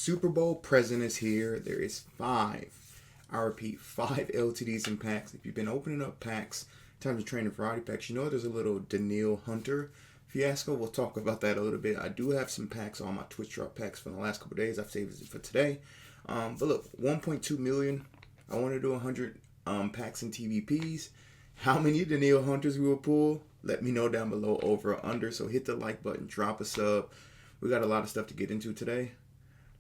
Super Bowl present is here. There is 5. I repeat, 5 LTDs in packs. If you've been opening up packs, time to train in variety packs, you know there's a little Daniil Hunter fiasco. We'll talk about that a little bit. I do have some packs on my Twitch drop packs from the last couple days. I've saved it for today. But look, 1.2 million. I want to do 100 packs in TVPs. How many Daniil Hunters we will pull? Let me know down below, over or under. So hit the like button, drop a sub. We got a lot of stuff to get into today.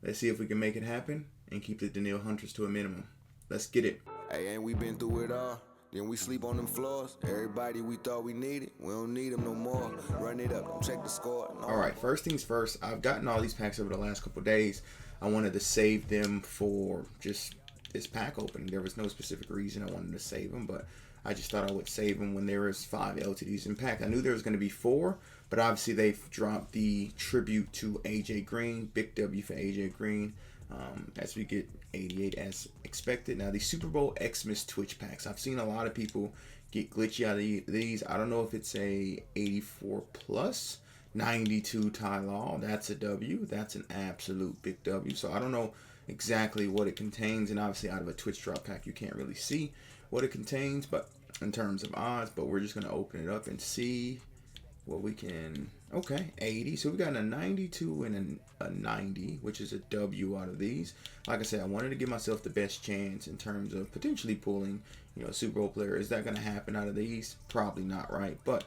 Let's see if we can make it happen and keep the Daniil Hunters to a minimum. Let's get it. Hey, ain't we been through it all? Then we sleep on them floors. Everybody we thought we needed, we don't need them no more. Run it up, don't check the score. No. All right, first things first. I've gotten all these packs over the last couple days. I wanted to save them for just this pack opening. There was no specific reason I wanted to save them, but I just thought I would save them when there was 5 LTDs in pack. I knew there was going to be 4, but obviously they've dropped the tribute to AJ Green. Big W for AJ Green. As we get 88 as expected. Now, the Super Bowl Xmas Twitch packs. I've seen a lot of people get glitchy out of these. I don't know if it's a 84 plus, 92 Ty Law. That's a W. That's an absolute big W. So I don't know exactly what it contains. And obviously out of a Twitch drop pack, you can't really see what it contains, but in terms of odds. But we're just going to open it up and see what we can. Okay, 80. So we got a 92 and a 90, which is a W out of these. Like I said, I wanted to give myself the best chance in terms of potentially pulling, a Super Bowl player. Is that going to happen out of these? Probably not, right? But,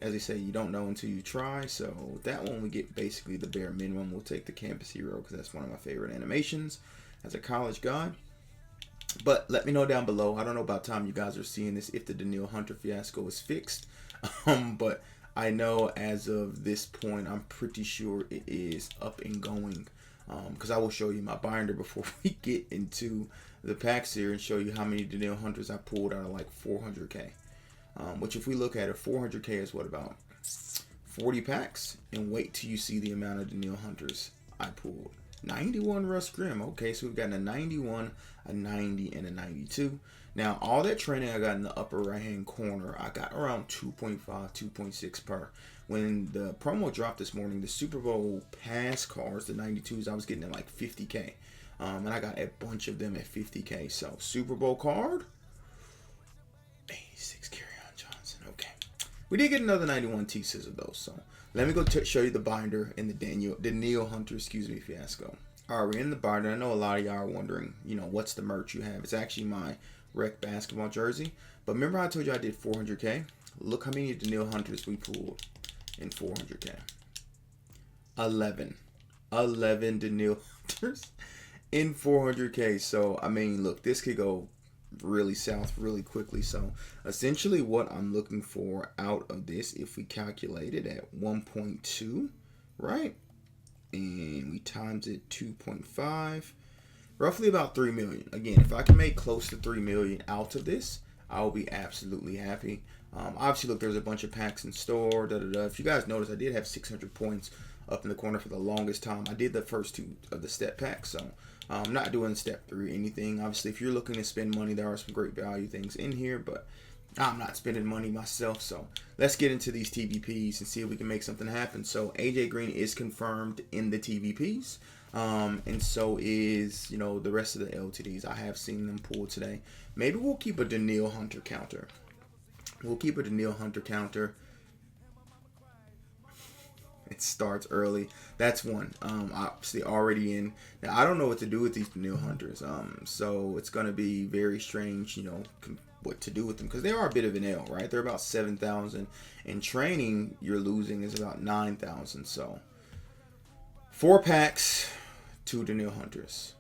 as they say, you don't know until you try. So that one we get basically the bare minimum. We'll take the Campus Hero because that's one of my favorite animations as a college guy. But let me know down below. I don't know about time you guys are seeing this if the Daniil Hunter fiasco is fixed. But I know as of this point, I'm pretty sure it is up and going. Because I will show you my binder before we get into the packs here and show you how many Daniil Hunters I pulled out of like 400K. Which if we look at it, 400K is what, about 40 packs? And wait till you see the amount of Daniil Hunters I pulled. 91 Russ Grimm. Okay, so we've got a 91, a 90, and a 92. Now, all that training I got in the upper right-hand corner, I got around 2.5, 2.6 per. When the promo dropped this morning, the Super Bowl pass cards, the 92s, I was getting at like 50K. And I got a bunch of them at 50K. So, Super Bowl card, 86 Kerryon Johnson. Okay. We did get another 91 T-Scissor, though, so let me go show you the binder in the Daniil Hunter, fiasco. All right, we're in the binder. I know a lot of y'all are wondering, what's the merch you have? It's actually my rec basketball jersey. But remember I told you I did 400K? Look how many Daniil Hunters we pulled in 400K. 11 Daniil Hunters in 400K. So, I mean, look, this could go really south really quickly. So essentially what I'm looking for out of this, if we calculate it at 1.2, right, and we times it 2.5, roughly about 3 million. Again, if I can make close to 3 million out of this, I'll be absolutely happy. Obviously, look, there's a bunch of packs in store. If you guys notice, I did have 600 points up in the corner for the longest time. I did the first 2 of the step packs, so I'm not doing step 3 or anything. Obviously, if you're looking to spend money, there are some great value things in here, but I'm not spending money myself. So let's get into these TVPs and see if we can make something happen. So AJ Green is confirmed in the TVPs, and so is the rest of the LTDs. I have seen them pull today. Maybe we'll keep a Daniil Hunter counter. It starts early. That's one. Obviously already in. Now I don't know what to do with these Daniil Hunters. So it's gonna be very strange, what to do with them, because they are a bit of an L, right? They're about 7,000. In training, you're losing is about 9,000. So 4 packs, 2 Daniil Hunters.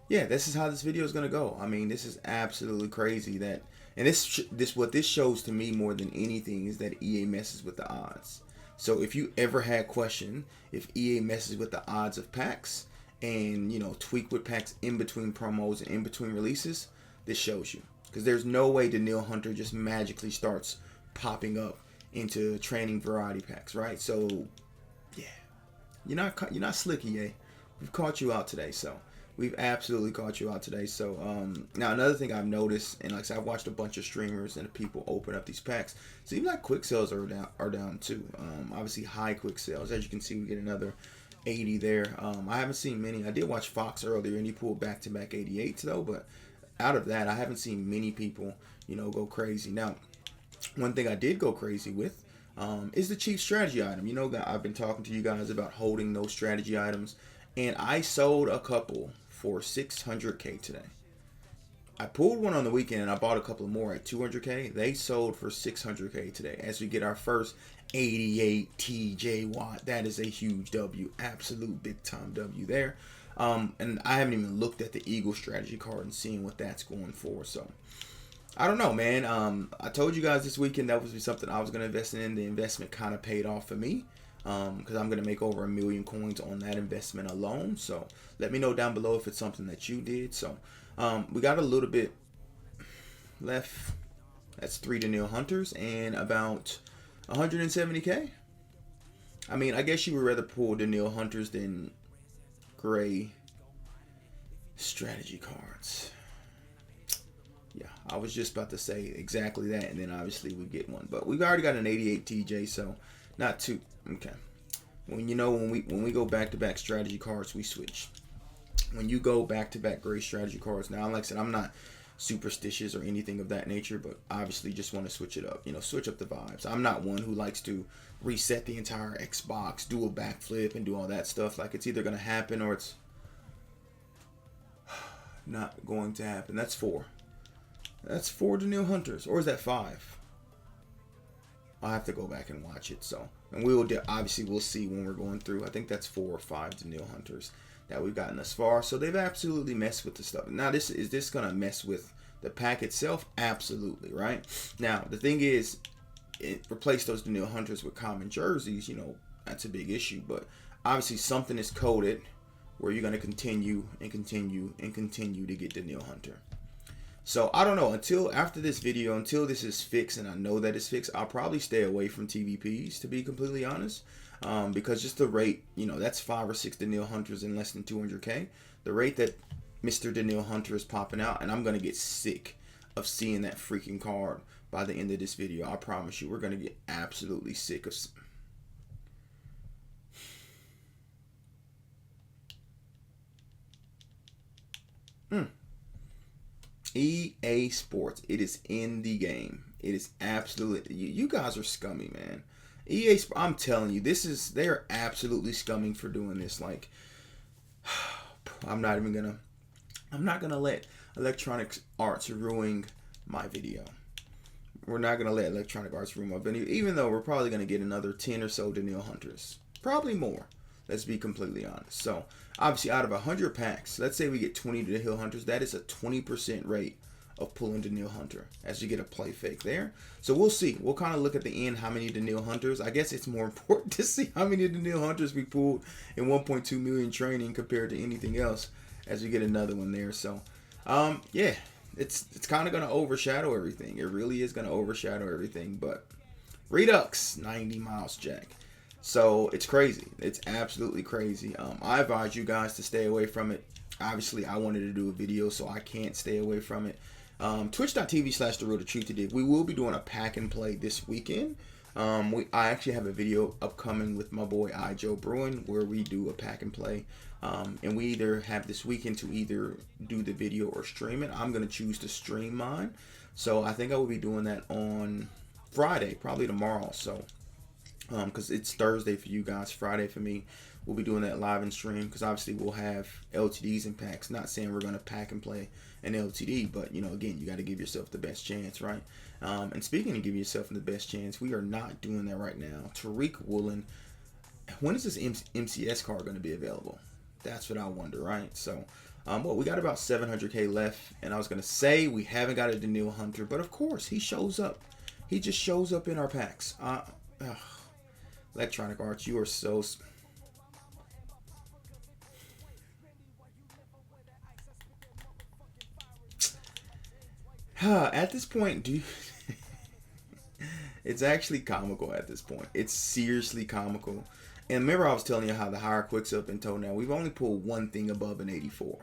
Yeah, this is how this video is gonna go. I mean, this is absolutely crazy that. And what this shows to me more than anything is that EA messes with the odds. So if you ever had question if EA messes with the odds of packs and tweak with packs in between promos and in between releases, this shows you. Because there's no way Daniil Hunter just magically starts popping up into training variety packs, right? So yeah, you're not slick, EA. We've caught you out today. So We've absolutely caught you out today. So now another thing I've noticed, and like I said, I've watched a bunch of streamers and people open up these packs. Seems like quick sales are down too. Obviously high quick sales. As you can see, we get another 80 there. I haven't seen many. I did watch Fox earlier, and he pulled back-to-back 88s though. But out of that, I haven't seen many people, go crazy. Now, one thing I did go crazy with is the cheap strategy item. I've been talking to you guys about holding those strategy items, and I sold a couple for 600K today. I pulled one on the weekend and I bought a couple more at 200K. They sold for 600K today as we get our first 88 TJ Watt. That is a huge W, absolute big time W there. And I haven't even looked at the Eagle strategy card and seeing what that's going for. So I don't know, man. I told you guys this weekend that was something I was going to invest in. The investment kind of paid off for me. Because I'm going to make over 1 million coins on that investment alone. So let me know down below if it's something that you did. So we got a little bit left. That's 3 Daniil Hunters and about 170K. I mean, I guess you would rather pull Daniil Hunters than gray strategy cards. Yeah, I was just about to say exactly that, and then obviously we get one. But we've already got an 88 TJ, so not too okay. When we go back-to-back strategy cards, we switch. When you go back-to-back gray strategy cards, now like I said, I'm not superstitious or anything of that nature, but obviously just want to switch it up. Switch up the vibes. I'm not one who likes to reset the entire Xbox, do a backflip, and do all that stuff. Like, it's either going to happen or it's not going to happen. That's 4. That's 4 Daniil Hunters, or is that 5? I'll have to go back and watch it. So, and obviously we'll see when we're going through. I think that's 4 or 5 Daniil Hunters that we've gotten thus far. So they've absolutely messed with the stuff. Now, is this gonna mess with the pack itself? Absolutely, right? Now the thing is, replace those Daniil Hunters with common jerseys. That's a big issue. But obviously something is coded where you're gonna continue and continue and continue to get Daniil Hunter. So I don't know, until after this video, until this is fixed, and I know that it's fixed, I'll probably stay away from TVPs, to be completely honest, because just the rate, that's 5 or 6 Daniil Hunters in less than 200K. The rate that Mr. Daniil Hunter is popping out, and I'm gonna get sick of seeing that freaking card by the end of this video. I promise you, we're gonna get absolutely sick of. EA Sports, it is in the game. It is absolutely, you guys are scummy, man. EA, I'm telling you, they are absolutely scumming for doing this. Like, I'm not gonna let Electronic Arts ruin my video. We're not gonna let Electronic Arts ruin my video, even though we're probably gonna get another 10 or so Daniil Hunters, probably more. Let's be completely honest. So obviously, out of 100 packs, let's say we get 20 Daniil Hunters. That is a 20% rate of pulling Daniil Hunter as you get a play fake there. So we'll see. We'll kind of look at the end how many Daniil Hunters. I guess it's more important to see how many Daniil Hunters we pulled in 1.2 million training compared to anything else as we get another one there. So yeah, it's kind of going to overshadow everything. It really is going to overshadow everything. But Redux 90 miles jack. So it's crazy. It's absolutely crazy. I advise you guys to stay away from it. Obviously, I wanted to do a video, so I can't stay away from it. Twitch.tv/therealdatruthyadig. We will be doing a pack and play this weekend. I actually have a video upcoming with my boy Joe Bruin where we do a pack and play. And we either have this weekend to either do the video or stream it. I'm going to choose to stream mine. So I think I will be doing that on Friday, probably tomorrow. So because it's Thursday for you guys, Friday for me. We'll be doing that live and stream because obviously we'll have LTDs and packs. Not saying we're going to pack and play an LTD, but again, you got to give yourself the best chance, right? And speaking of giving yourself the best chance, we are not doing that right now. Tariq Woolen, when is this MCS card going to be available? That's what I wonder, right? So, well, we got about 700K left, and I was going to say we haven't got a Daniil Hunter, but of course, he shows up. He just shows up in our packs. Electronic Arts, you are so... At this point, it's actually comical at this point. It's seriously comical. And remember I was telling you how the higher quicks up in toenail, we've only pulled one thing above an 84.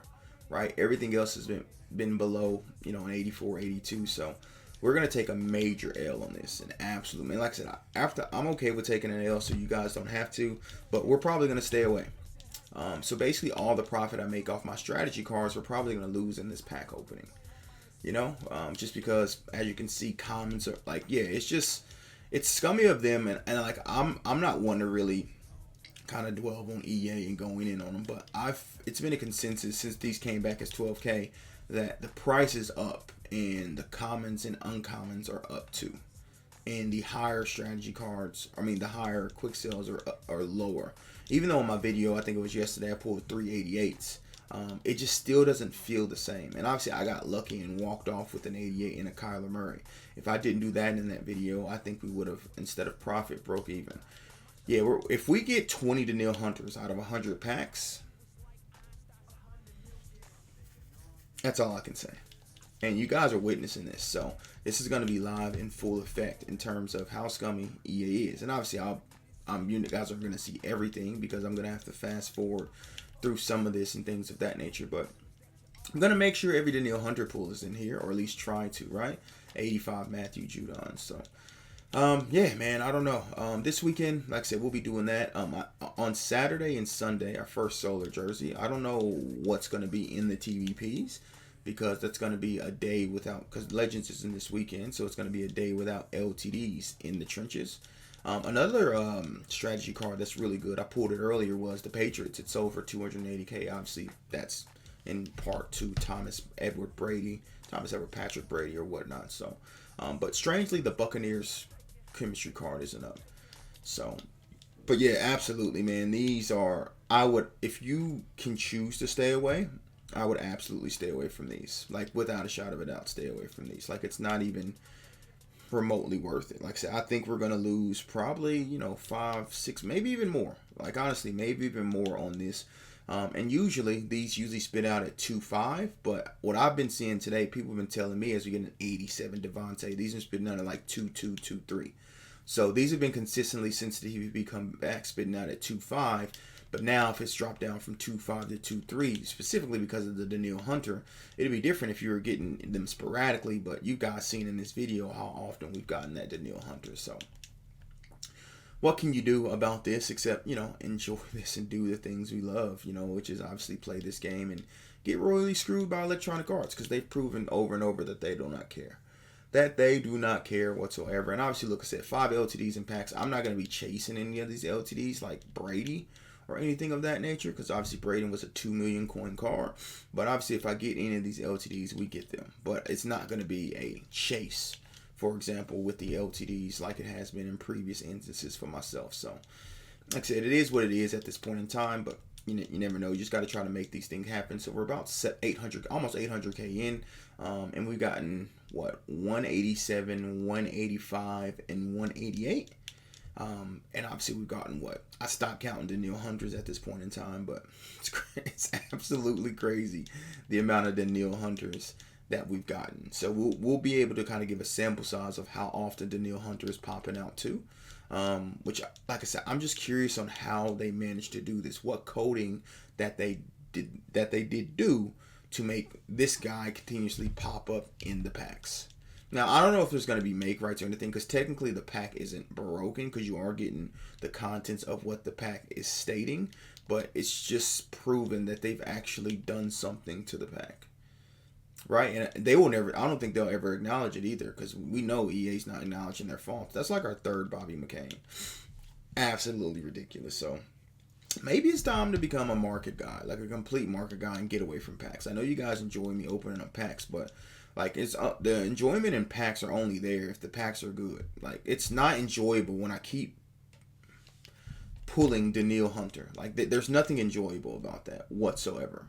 right? Everything else has been below, an 84, 82. So we're gonna take a major L on this, an absolute. Man, like I said, after I'm okay with taking an L, so you guys don't have to, but we're probably gonna stay away. So basically, all the profit I make off my strategy cards, we're probably gonna lose in this pack opening. Just because, as you can see, commons are like, yeah, it's scummy of them, and like I'm not one to really kind of dwell on EA and going in on them, but it's been a consensus since these came back as 12K that the price is up and the commons and uncommons are up too, and the higher strategy cards, the higher quick sales are lower. Even though in my video, I think it was yesterday, I pulled 388s. It just still doesn't feel the same. And obviously, I got lucky and walked off with an 88 and a Kyler Murray. If I didn't do that in that video, I think we would have, instead of profit, broke even. Yeah, if we get 20 Danielle Hunters out of 100 packs, that's all I can say. And you guys are witnessing this, so this is going to be live in full effect in terms of how scummy EA is. And obviously, you guys are going to see everything because I'm going to have to fast forward through some of this and things of that nature. But I'm going to make sure every Danielle Hunter pool is in here, or at least try to, right? 85 Matthew Judon. So, yeah, man, I don't know. This weekend, like I said, we'll be doing that. On Saturday and Sunday, our first solar jersey. I don't know what's going to be in the TVPs because that's going to be a day without, because Legends is in this weekend, so it's going to be a day without LTDs in the trenches. Another strategy card that's really good, I pulled it earlier, was the Patriots. It sold for 280K. Obviously, that's in part to Thomas Edward Patrick Brady or whatnot. So, but strangely, the Buccaneers chemistry card isn't up. So, but yeah, absolutely, man. These are, if you can choose to stay away, I would absolutely stay away from these. Like, without a shadow of a doubt, stay away from these. Like, it's not even remotely worth it. Like I said, I think we're gonna lose probably 5, 6, maybe even more. Like, honestly, maybe even more on this. And these usually spit out at 2.5, but what I've been seeing today, people have been telling me as we get an 87 Devontae, these are spitting out at like 2.2, 2.3. So these have been consistently, since the TVP come back, spitting out at 2.5. But now if it's dropped down from 2.5 to 2.3, specifically because of the Danielle Hunter, it'd be different if you were getting them sporadically. But you guys seen in this video how often we've gotten that Danielle Hunter. So what can you do about this except, enjoy this and do the things we love, which is obviously play this game and get royally screwed by Electronic Arts, because they've proven over and over that they do not care. That they do not care whatsoever. And obviously, look, I said 5 LTDs in packs. I'm not going to be chasing any of these LTDs like Brady or anything of that nature, because obviously Braden was a 2 million coin card. But obviously, if I get any of these LTDs, we get them. But it's not going to be a chase, for example, with the LTDs like it has been in previous instances for myself. So, like I said, it is what it is at this point in time, but you never know. You just got to try to make these things happen. So we're about 800, almost 800K in, and we've gotten, 187, 185, and 188. And obviously we've gotten I stopped counting Danielle Hunters at this point in time, but it's absolutely crazy the amount of Danielle Hunters that we've gotten. So we'll be able to kind of give a sample size of how often Danielle Hunter is popping out too. Which, like I said, I'm just curious on how they managed to do this. What coding that they did do to make this guy continuously pop up in the packs. Now, I don't know if there's going to be make rights or anything, because technically the pack isn't broken, because you are getting the contents of what the pack is stating, but it's just proven that they've actually done something to the pack. Right? And they will never, I don't think they'll ever acknowledge it either, because we know EA's not acknowledging their faults. That's like our third Bobby McCain. Absolutely ridiculous. So maybe it's time to become a market guy, like a complete market guy, and get away from packs. I know you guys enjoy me opening up packs, but like, it's the enjoyment in packs are only there if the packs are good. Like, it's not enjoyable when I keep pulling Danielle Hunter. Like, there's nothing enjoyable about that whatsoever.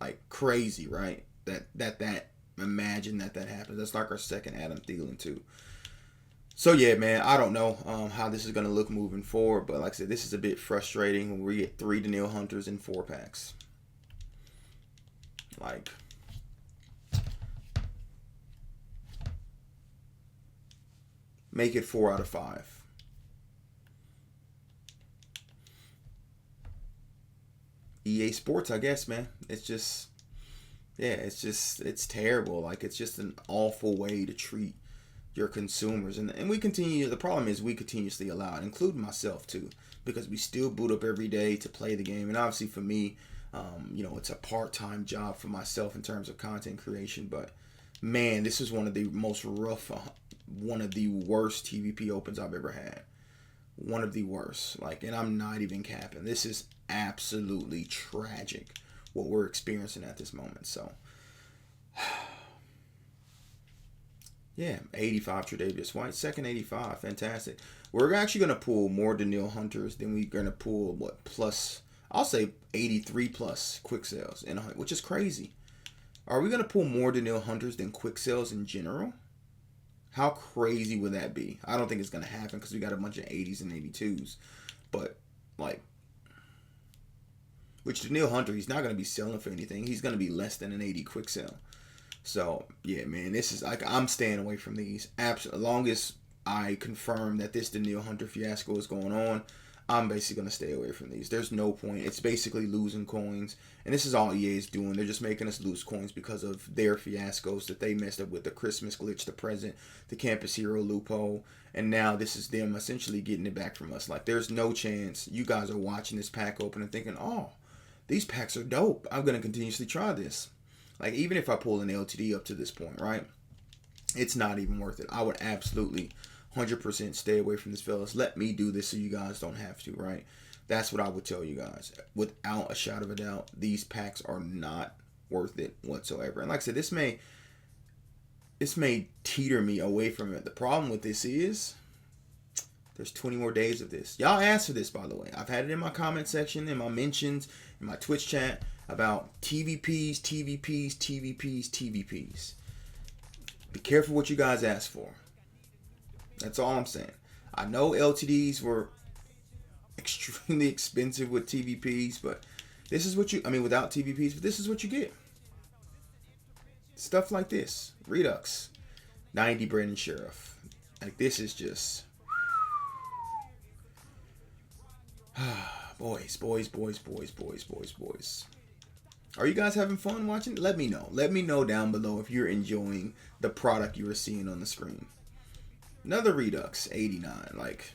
Like, crazy, right? That imagine that happens. That's like our second Adam Thielen too. So yeah, man, I don't know how this is gonna look moving forward, but like I said, this is a bit frustrating when we get 3 Danielle Hunters in 4 packs. Like, make it 4 out of 5. EA Sports, I guess, man. It's just, Yeah, it's terrible. Like, it's just an awful way to treat your consumers. And we continue, the problem is we continuously allow it, including myself too, because we still boot up every day to play the game. And obviously for me, it's a part-time job for myself in terms of content creation. But man, this is one of the most rough, one of the worst TVP opens I've ever had. One of the worst. Like, and I'm not even capping. This is absolutely tragic what we're experiencing at this moment. So yeah, 85 Tre'Davious White, second 85, fantastic. We're actually going to pull more Daniil Hunters than we're going to pull, I'll say 83 plus quick sales, which is crazy. Are we going to pull more Daniil Hunters than quick sales in general? How crazy would that be? I don't think it's going to happen because we got a bunch of 80s and 82s. But, like, which Daniil Hunter, he's not going to be selling for anything. He's going to be less than an 80 quick sale. So, yeah, man, this is, like, I'm staying away from these. As long as I confirm that this Daniil Hunter fiasco is going on, I'm basically going to stay away from these. There's no point. It's basically losing coins. And this is all EA is doing. They're just making us lose coins because of their fiascos that they messed up with. The Christmas glitch, the present, the Campus Hero loophole. And now this is them essentially getting it back from us. Like, there's no chance you guys are watching this pack open and thinking, oh, these packs are dope. I'm going to continuously try this. Like, even if I pull an LTD up to this point, right? It's not even worth it. I would absolutely 100% stay away from this, fellas. Let me do this so you guys don't have to, right? That's what I would tell you guys. Without a shadow of a doubt, these packs are not worth it whatsoever. And like I said, this may teeter me away from it. The problem with this is there's 20 more days of this. Y'all asked for this, by the way. I've had it in my comment section, in my mentions, in my Twitch chat about TVPs, TVPs, TVPs, TVPs. Be careful what you guys ask for. That's all I'm saying. I know LTDs were extremely expensive with TVPs, but this is what without TVPs, but this is what you get. Stuff like this. Redux. 90 Brandon Sheriff. Like, this is just... boys. Are you guys having fun watching? Let me know. Let me know down below if you're enjoying the product you are seeing on the screen. Another Redux, 89. Like,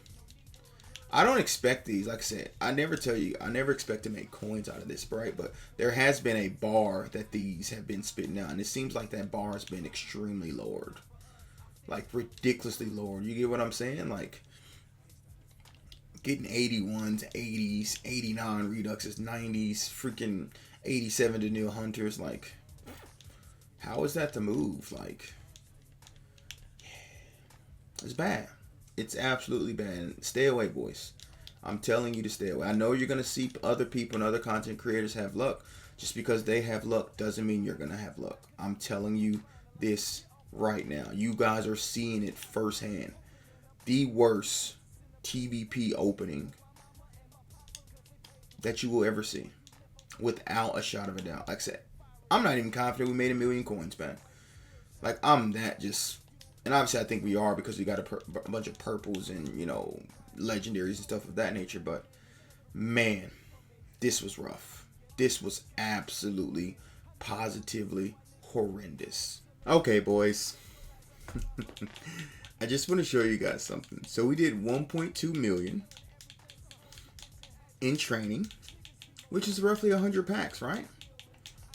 I don't expect these. Like I said, I never expect to make coins out of this, right? But there has been a bar that these have been spitting out, and it seems like that bar has been extremely lowered. Like, ridiculously lowered. You get what I'm saying? Like, getting 81s, 80s, 89 Reduxes, 90s, freaking 87 Daniil Hunters. Like, how is that the move? Like, it's bad. It's absolutely bad. Stay away, boys. I'm telling you to stay away. I know you're going to see other people and other content creators have luck. Just because they have luck doesn't mean you're going to have luck. I'm telling you this right now. You guys are seeing it firsthand. The worst TVP opening that you will ever see. Without a shot of a doubt. Like I said, I'm not even confident we made 1 million coins back. Like, I'm that just... And obviously I think we are because we got a bunch of purples and, legendaries and stuff of that nature. But, man, this was rough. This was absolutely, positively horrendous. Okay, boys. I just want to show you guys something. So we did 1.2 million in training, which is roughly 100 packs, right?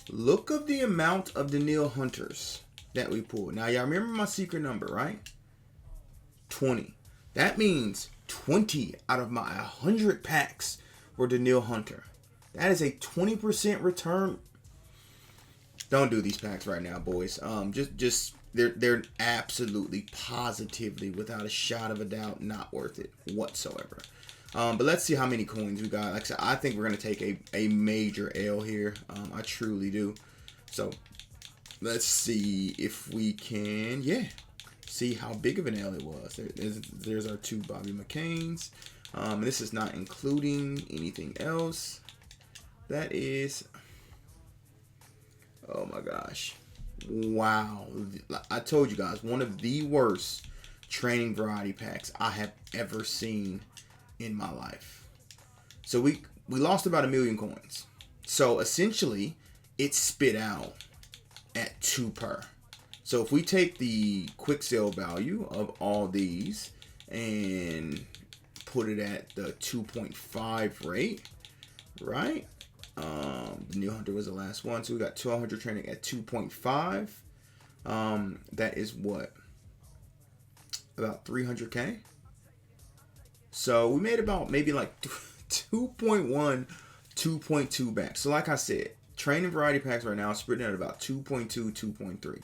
Look at the amount of Daniil Hunters that we pulled. Now, y'all remember my secret number, right? 20. That means 20 out of my 100 packs were Daniil Hunter. That is a 20% return. Don't do these packs right now, boys. They're absolutely, positively, without a shot of a doubt, not worth it whatsoever. But let's see how many coins we got. Like I said, I think we're going to take a major L here. I truly do. So, let's see if we can, see how big of an L it was. There's our 2 Bobby McCains. This is not including anything else. That is, oh my gosh. Wow. I told you guys, one of the worst training variety packs I have ever seen in my life. So we lost about 1 million coins. So essentially, it spit out at 2 per. So if we take the quick sale value of all these and put it at the 2.5 rate, right? The new hunter was the last one, so we got 1200 training at 2.5. That is what, about 300k. So we made about maybe like 2.1, 2.2 back. So like I said, training variety packs right now are spreading at about 2.2, 2.3.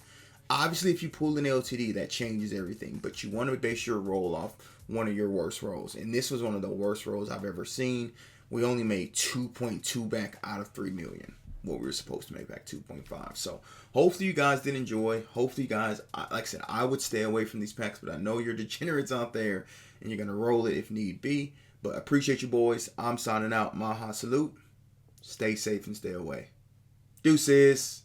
Obviously, if you pull an LTD, that changes everything. But you want to base your roll off one of your worst rolls. And this was one of the worst rolls I've ever seen. We only made 2.2 back out of 3 million. What we were supposed to make back 2.5. So hopefully you guys did enjoy. Hopefully you guys, like I said, I would stay away from these packs. But I know you're degenerates out there. And you're going to roll it if need be. But I appreciate you boys. I'm signing out. Maha salute. Stay safe and stay away. Deuces.